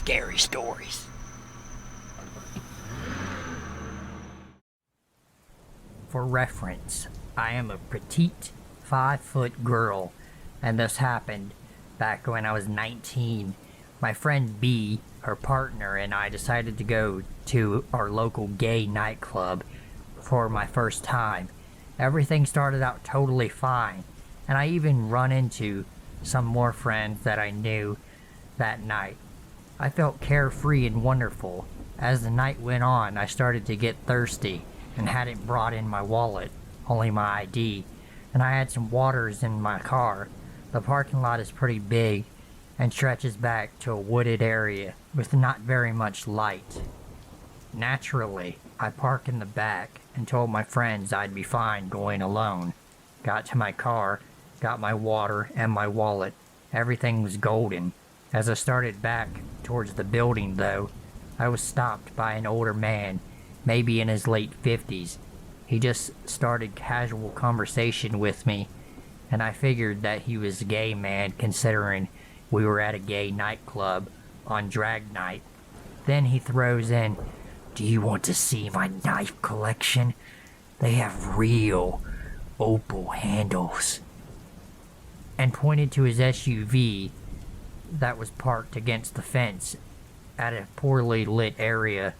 scary stories. For reference, I am a petite 5-foot girl, and this happened back when I was 19. My friend B, her partner, and I decided to go to our local gay nightclub for my first time. Everything started out totally fine, and I even run into some more friends that I knew that night. I felt carefree and wonderful. As the night went on, I started to get thirsty and hadn't brought in my wallet, only my ID, and I had some waters in my car. The parking lot is pretty big and stretches back to a wooded area with not very much light. Naturally, I parked in the back and told my friends I'd be fine going alone. Got to my car, got my water and my wallet. Everything was golden. As I started back towards the building though, I was stopped by an older man, maybe in his late 50s. He just started casual conversation with me, and I figured that he was a gay man considering we were at a gay nightclub on drag night. Then he throws in, "Do you want to see my knife collection? They have real opal handles," and pointed to his SUV that was parked against the fence at a poorly lit area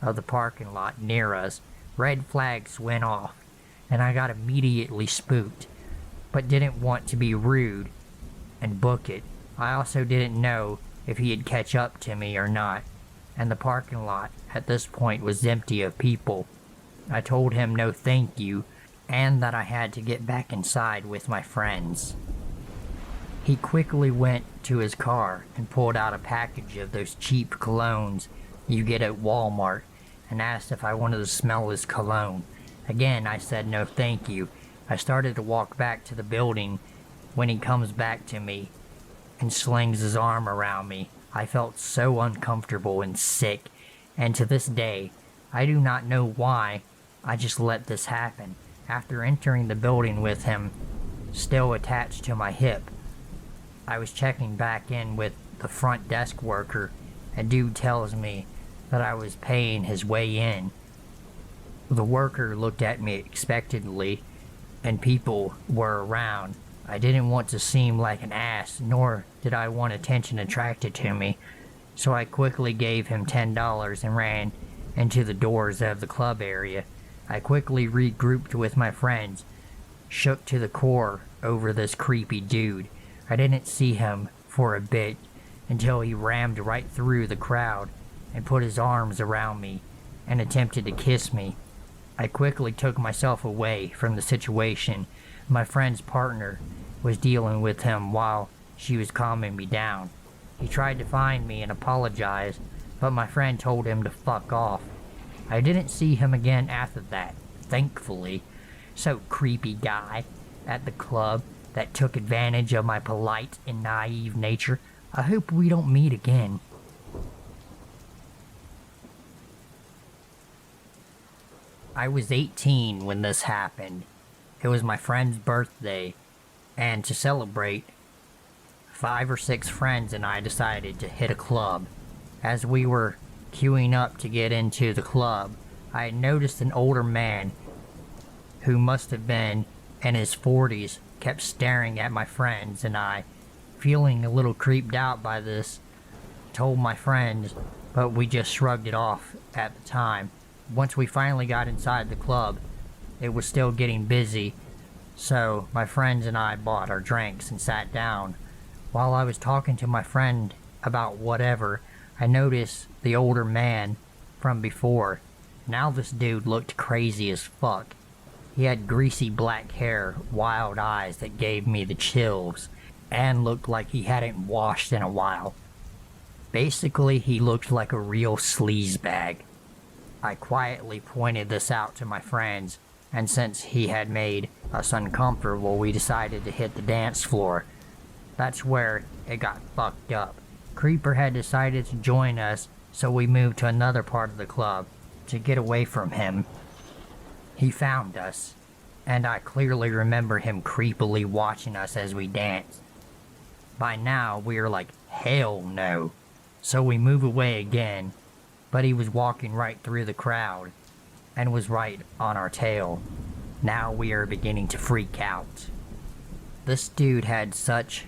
of the parking lot near us. Red flags went off, and I got immediately spooked, but didn't want to be rude and book it. I also didn't know if he'd catch up to me or not, and the parking lot at this point was empty of people. I told him no thank you, and that I had to get back inside with my friends. He quickly went to his car and pulled out a package of those cheap colognes you get at Walmart and asked if I wanted to smell his cologne. Again, I said no thank you. I started to walk back to the building when he comes back to me and slings his arm around me. I felt so uncomfortable and sick, and to this day, I do not know why I just let this happen. After entering the building with him still attached to my hip, I was checking back in with the front desk worker, and dude tells me that I was paying his way in. The worker looked at me expectantly, and people were around. I didn't want to seem like an ass, nor did I want attention attracted to me, so I quickly gave him $10 and ran into the doors of the club area. I quickly regrouped with my friends, shook to the core over this creepy dude. I didn't see him for a bit until he rammed right through the crowd and put his arms around me and attempted to kiss me. I quickly took myself away from the situation. My friend's partner was dealing with him while she was calming me down. He tried to find me and apologize, but my friend told him to fuck off. I didn't see him again after that, thankfully. So creepy guy at the club that took advantage of my polite and naive nature. I hope we don't meet again. I was 18 when this happened. It was my friend's birthday, and to celebrate, 5 or 6 friends and I decided to hit a club. As we were queuing up to get into the club, I had noticed an older man who must have been in his 40s kept staring at my friends, and I, feeling a little creeped out by this, told my friends, but we just shrugged it off at the time. Once we finally got inside the club, it was still getting busy, so my friends and I bought our drinks and sat down. While I was talking to my friend about whatever, I noticed the older man from before. Now this dude looked crazy as fuck. He had greasy black hair, wild eyes that gave me the chills, and looked like he hadn't washed in a while. Basically, he looked like a real sleazebag. I quietly pointed this out to my friends, and since he had made us uncomfortable, we decided to hit the dance floor. That's where it got fucked up. Creeper had decided to join us, so we moved to another part of the club to get away from him. He found us, and I clearly remember him creepily watching us as we danced. By now, we were like, hell no. So we move away again, but he was walking right through the crowd and was right on our tail. Now we are beginning to freak out. This dude had such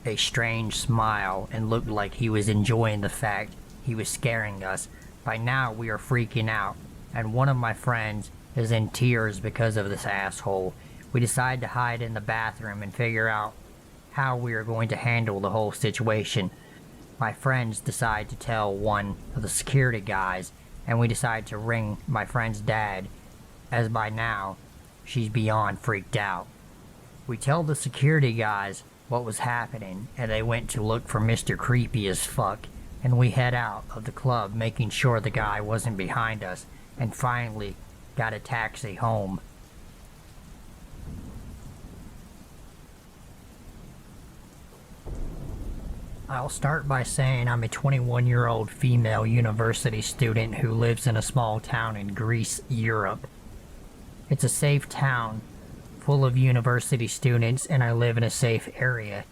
a strange smile and looked like he was enjoying the fact he was scaring us. By now we are freaking out, and one of my friends is in tears because of this asshole. We decide to hide in the bathroom and figure out how we are going to handle the whole situation. My friends decide to tell one of the security guys, and we decide to ring my friend's dad, as by now she's beyond freaked out. We tell the security guys what was happening, and they went to look for Mr. Creepy as fuck, and we head out of the club making sure the guy wasn't behind us, and finally got a taxi home. I'll start by saying I'm a 21-year-old female university student who lives in a small town in Greece, Europe. It's a safe town, full of university students, and I live in a safe area.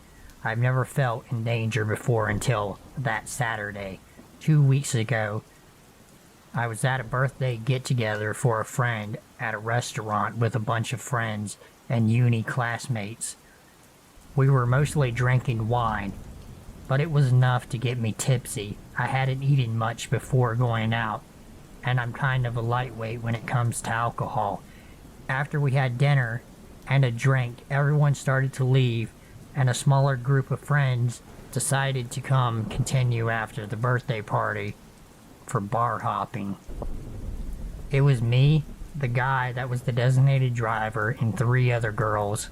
I've never felt in danger before until that Saturday. 2 weeks ago, I was at a birthday get-together for a friend at a restaurant with a bunch of friends and uni classmates. We were mostly drinking wine, but it was enough to get me tipsy. I hadn't eaten much before going out, and I'm kind of a lightweight when it comes to alcohol. After we had dinner and a drink, everyone started to leave, and a smaller group of friends decided to come continue after the birthday party for bar hopping. It was me, the guy that was the designated driver, and 3 other girls.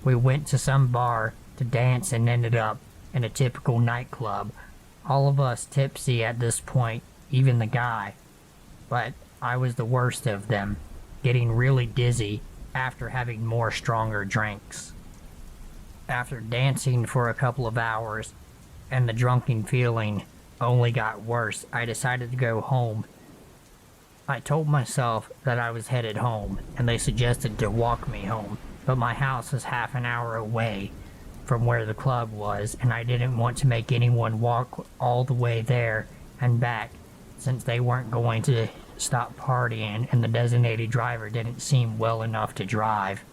We went to some bar to dance and ended up in a typical nightclub. All of us tipsy at this point, even the guy. But I was the worst of them, getting really dizzy after having more stronger drinks. After dancing for a couple of hours, and the drunken feeling only got worse, I decided to go home. I told myself that I was headed home, and they suggested to walk me home, but my house is half an hour away from where the club was, and I didn't want to make anyone walk all the way there and back, since they weren't going to stop partying and the designated driver didn't seem well enough to drive.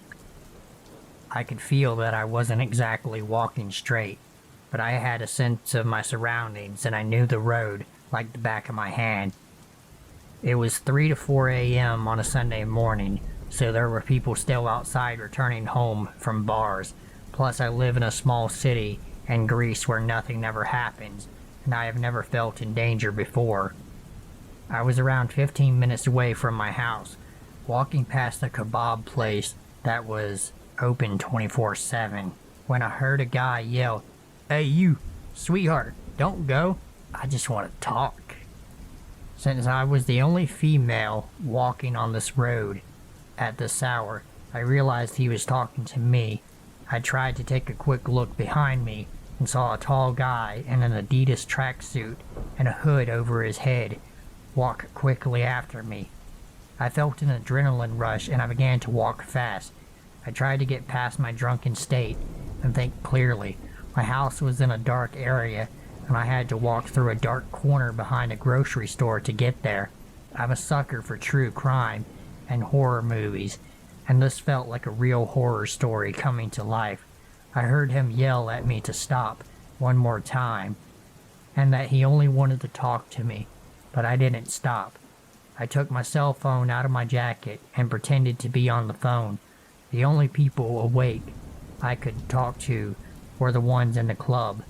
I could feel that I wasn't exactly walking straight, but I had a sense of my surroundings and I knew the road like the back of my hand. It was 3 to 4 a.m. on a Sunday morning, so there were people still outside returning home from bars. Plus, I live in a small city in Greece where nothing ever happens, and I have never felt in danger before. I was around 15 minutes away from my house, walking past a kebab place that was open 24/7, when I heard a guy yell, "Hey you, sweetheart, don't go. I just want to talk." Since I was the only female walking on this road at this hour, I realized he was talking to me. I tried to take a quick look behind me and saw a tall guy in an Adidas tracksuit and a hood over his head walk quickly after me. I felt an adrenaline rush and I began to walk fast. I tried to get past my drunken state and think clearly. My house was in a dark area and I had to walk through a dark corner behind a grocery store to get there. I'm a sucker for true crime and horror movies, and this felt like a real horror story coming to life. I heard him yell at me to stop one more time, and that he only wanted to talk to me, but I didn't stop. I took my cell phone out of my jacket and pretended to be on the phone. The only people awake I could talk to were the ones in the club,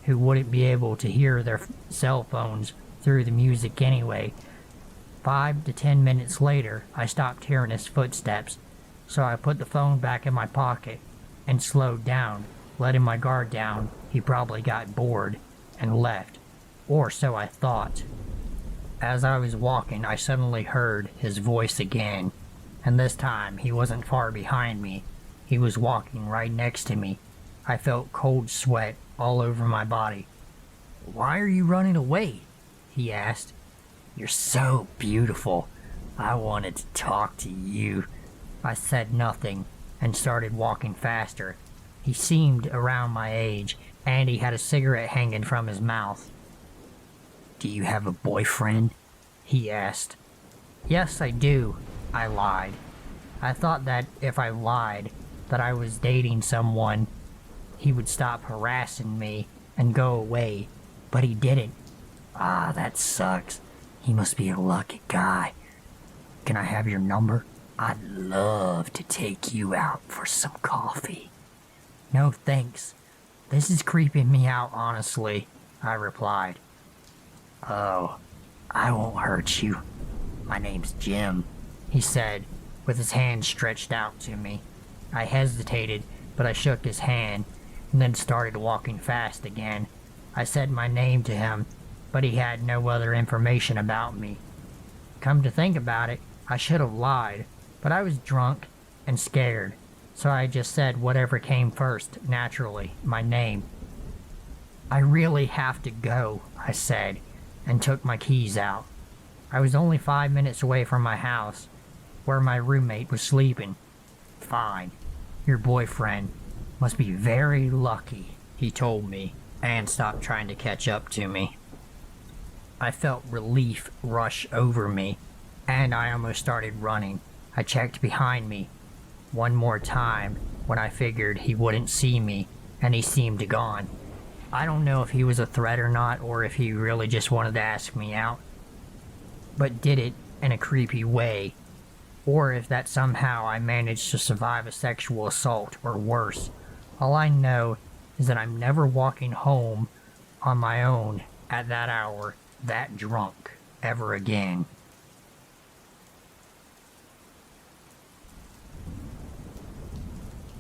who wouldn't be able to hear their cell phones through the music anyway. 5 to 10 minutes later, I stopped hearing his footsteps, so I put the phone back in my pocket and slowed down, letting my guard down. He probably got bored and left, or so I thought. As I was walking, I suddenly heard his voice again, and this time he wasn't far behind me. He was walking right next to me. I felt cold sweat all over my body. "Why are you running away?" he asked. "You're so beautiful. I wanted to talk to you." I said nothing and started walking faster. He seemed around my age, and he had a cigarette hanging from his mouth. Do you have a boyfriend? He asked. Yes, I do, I lied. I thought that if I lied that I was dating someone, he would stop harassing me and go away, but he didn't. Ah, that sucks. He must be a lucky guy. Can I have your number? I'd love to take you out for some coffee. No thanks. This is creeping me out, honestly, I replied. Oh, I won't hurt you. My name's Jim, he said, with his hand stretched out to me. I hesitated, but I shook his hand, and then started walking fast again. I said my name to him, but he had no other information about me. Come to think about it, I should have lied, but I was drunk and scared, so I just said whatever came first, naturally, my name. I really have to go, I said, and took my keys out. I was only 5 minutes away from my house, where my roommate was sleeping. Fine. Your boyfriend must be very lucky, he told me, and stopped trying to catch up to me. I felt relief rush over me, and I almost started running. I checked behind me one more time when I figured he wouldn't see me, and he seemed gone. I don't know if he was a threat or not, or if he really just wanted to ask me out, but did it in a creepy way, or if that somehow I managed to survive a sexual assault or worse. All I know is that I'm never walking home on my own at that hour, that drunk, ever again.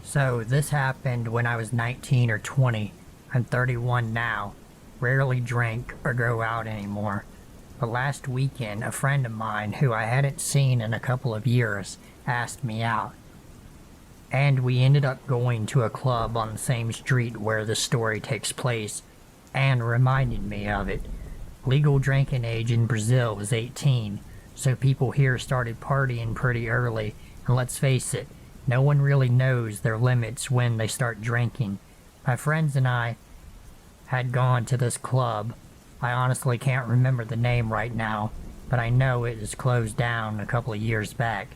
So this happened when I was 19 or 20. I'm 31 now, rarely drink or go out anymore. But last weekend, a friend of mine who I hadn't seen in a couple of years asked me out. And we ended up going to a club on the same street where the story takes place, and reminded me of it. Legal drinking age in Brazil is 18, so people here started partying pretty early, and let's face it, no one really knows their limits when they start drinking. My friends and I had gone to this club. I honestly can't remember the name right now, but I know it is closed down a couple of years back.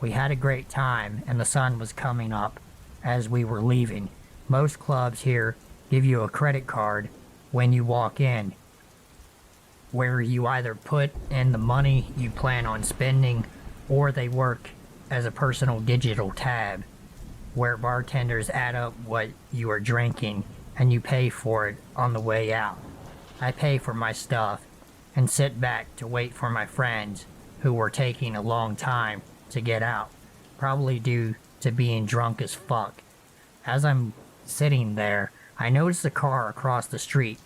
We had a great time, and the sun was coming up as we were leaving. Most clubs here give you a credit card when you walk in, where you either put in the money you plan on spending, or they work as a personal digital tab, where bartenders add up what you are drinking and you pay for it on the way out. I pay for my stuff and sit back to wait for my friends who were taking a long time to get out, probably due to being drunk as fuck. As I'm sitting there, I notice a car across the street.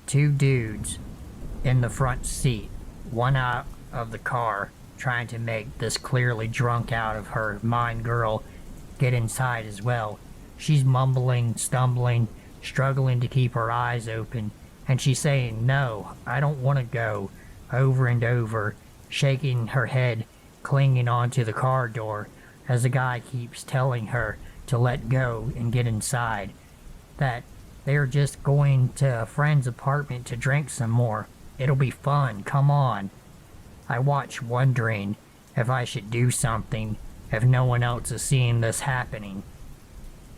Two dudes in the front seat, one out of the car trying to make this clearly drunk out of her mind girl get inside as well. She's mumbling, stumbling, struggling to keep her eyes open, and she's saying, "No, I don't want to go," over and over, shaking her head, clinging onto the car door as the guy keeps telling her to let go and get inside, that they're just going to a friend's apartment to drink some more. It'll be fun, come on. I watch, wondering if I should do something if no one else is seeing this happening.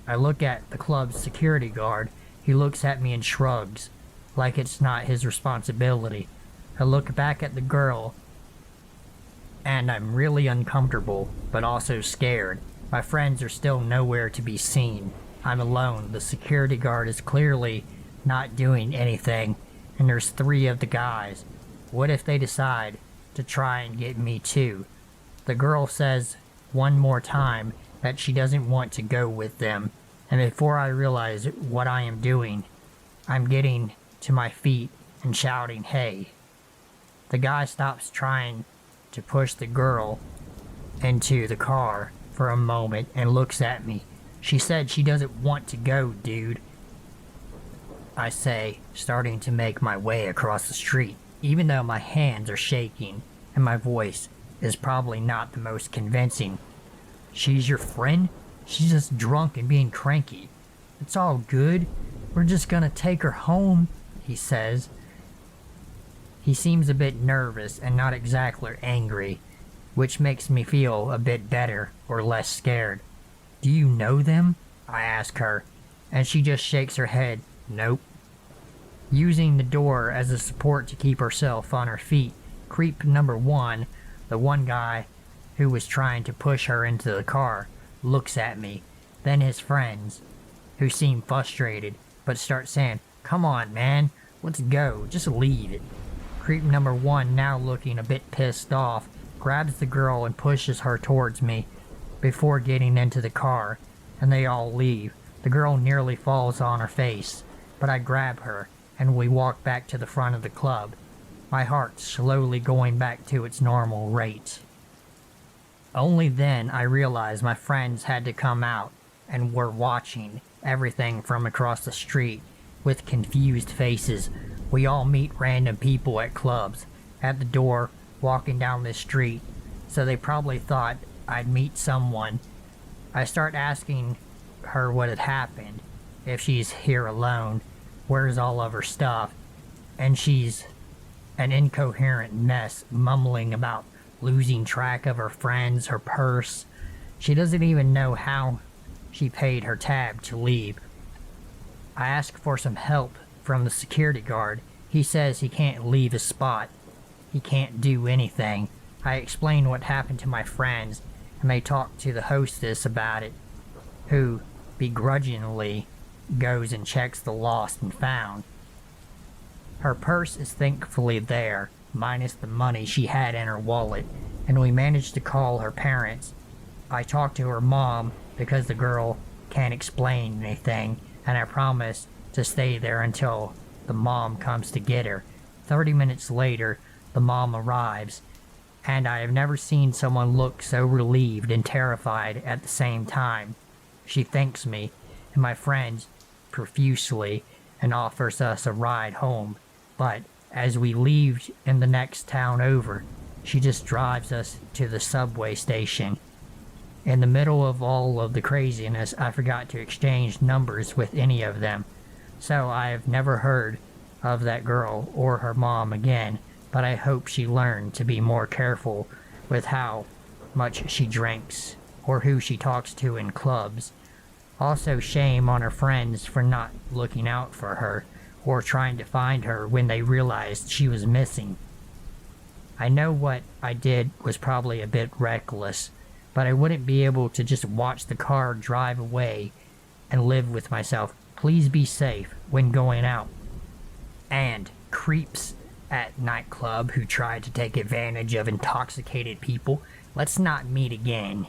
I look at the club's security guard. He looks at me and shrugs, like it's not his responsibility. I look back at the girl, and I'm really uncomfortable, but also scared. My friends are still nowhere to be seen. I'm alone. The security guard is clearly not doing anything, and there's 3 of the guys. What if they decide to try and get me too? The girl says one more time that she doesn't want to go with them, and before I realize what I am doing, I'm getting to my feet and shouting, "Hey." The guy stops trying to push the girl into the car for a moment and looks at me. "She said she doesn't want to go, dude," I say, starting to make my way across the street, even though my hands are shaking and my voice is probably not the most convincing. "She's your friend? She's just drunk and being cranky. It's all good. We're just gonna take her home," he says. He seems a bit nervous and not exactly angry, which makes me feel a bit better or less scared. "Do you know them?" I ask her, and she just shakes her head, "Nope." Using the door as a support to keep herself on her feet, creep number one, the one guy who was trying to push her into the car, looks at me, then his friends, who seem frustrated, but start saying, "Come on, man, let's go, just leave it." Creep number one, now looking a bit pissed off, grabs the girl and pushes her towards me before getting into the car, and they all leave. The girl nearly falls on her face, but I grab her, and we walk back to the front of the club, my heart slowly going back to its normal rate. Only then I realized my friends had to come out and were watching everything from across the street with confused faces. We all meet random people at clubs, at the door, walking down the street, so they probably thought I'd meet someone. I start asking her what had happened, if she's here alone, where's all of her stuff, and she's an incoherent mess, mumbling about losing track of her friends, her purse. She doesn't even know how she paid her tab to leave. I ask for some help from the security guard. He says he can't leave his spot. He can't do anything. I explain what happened to my friends, and they talk to the hostess about it, who begrudgingly goes and checks the lost and found. Her purse is thankfully there, minus the money she had in her wallet, and we managed to call her parents. I talked to her mom because the girl can't explain anything, and I promised to stay there until the mom comes to get her. 30 minutes later, the mom arrives, and I have never seen someone look so relieved and terrified at the same time. She thanks me and my friends profusely and offers us a ride home, but as we leave in the next town over, she just drives us to the subway station. In the middle of all of the craziness, I forgot to exchange numbers with any of them, so I have never heard of that girl or her mom again, but I hope she learned to be more careful with how much she drinks or who she talks to in clubs. Also, shame on her friends for not looking out for her or trying to find her when they realized she was missing. I know what I did was probably a bit reckless, but I wouldn't be able to just watch the car drive away and live with myself. Please be safe when going out. And creeps at Nightclub who tried to take advantage of intoxicated people, let's not meet again.